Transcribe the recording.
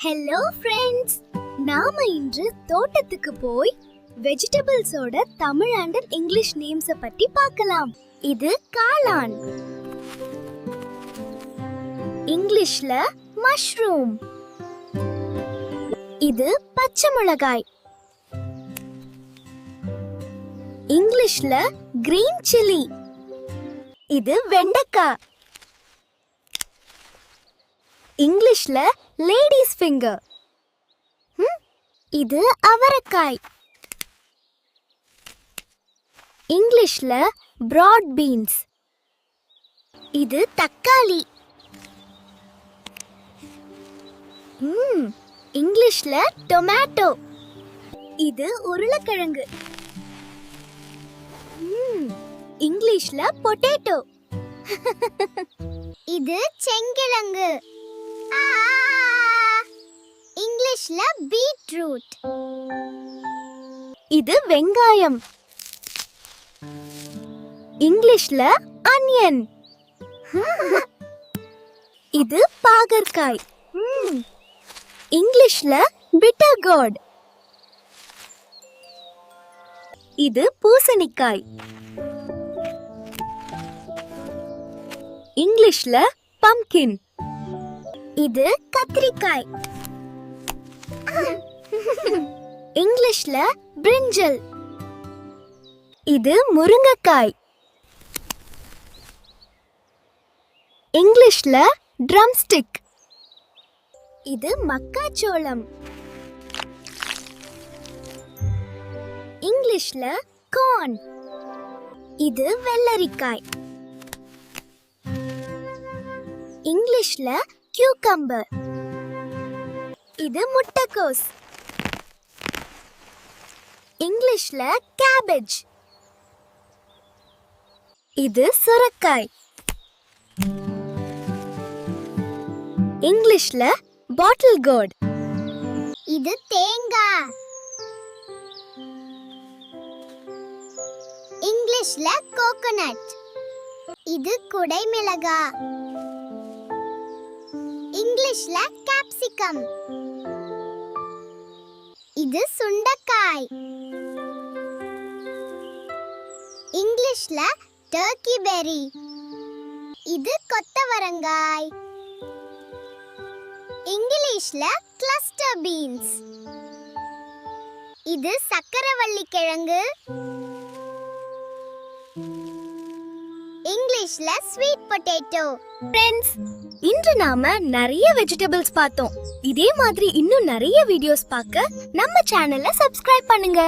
Hello friends, நாம இன்று தோட்டத்துக்கு போய் வெஜிடபிள்ஸோட தமிழ் அண்ட் இங்கிலீஷ் நேம்ஸ் பத்தி பார்க்கலாம். இது காளான், இங்கிலீஷ்ல மஷ்ரூம். இது பச்சை மிளகாய், இங்கிலீஷ்ல கிரீன் சில்லி. இது வெண்டைக்காய், இங்கிலீஷ்ல லேடிஸ் ஃபிங்கர். இது அவரைக்காய், இங்கிலீஷ்ல பிராட் பீன்ஸ். இது தக்காளி, இங்கிலீஷ்ல டொமேட்டோ. இது உருளைக்கிழங்கு, இங்கிலீஷ்ல பொட்டேட்டோ. இது செங்கிழங்கு, இங்கிலீஷ்ல பீட்ரூட். இது வெங்காயம், இங்கிலீஷ்ல ஆனியன். இது பாகற்காய், இங்கிலீஷ்ல பிட்டர் கார்ட். இது பூசணிக்காய், இங்கிலீஷ்ல பம்ப்கின். இது கத்திரிக்காய், இங்கிலீஷ்ல பிரிஞ்சல். இது முருங்கைக்காய், இங்கிலீஷ்ல ட்ரம்ஸ்டிக். இது மக்காச்சோளம், இங்கிலீஷ்ல கார்ன். இது வெள்ளரிக்காய், இங்கிலீஷ்ல கியூக்கம்பர். இது முட்டைக்கோஸ், இங்கிலீஷ்ல கேபேஜ். இது சுரைக்காய், இங்கிலீஷ்ல பாட்டில் கோர்ட். இது தேங்காய், இங்கிலீஷ்ல கோகோனட். இது குடைமிளகாய், இங்கிலீஷ்ல கேப்சிகம். இது சுண்டைக்காய், இங்கிலீஷ்ல டர்க்கி பெர்ரி. இது கொத்தவரங்காய், இங்கிலீஷ்ல கிளஸ்டர் பீன்ஸ். இது சக்கரவள்ளி கிழங்கு, இங்கிலீஷ்ல ஸ்வீட் பொட்டேட்டோ. ஃப்ரெண்ட்ஸ், இன்று நாம நிறைய வெஜிடபிள்ஸ் பார்த்தோம். இதே மாதிரி இன்னும் நிறைய வீடியோஸ் பார்க்க நம்ம சேனலை சப்ஸ்கிரைப் பண்ணுங்க.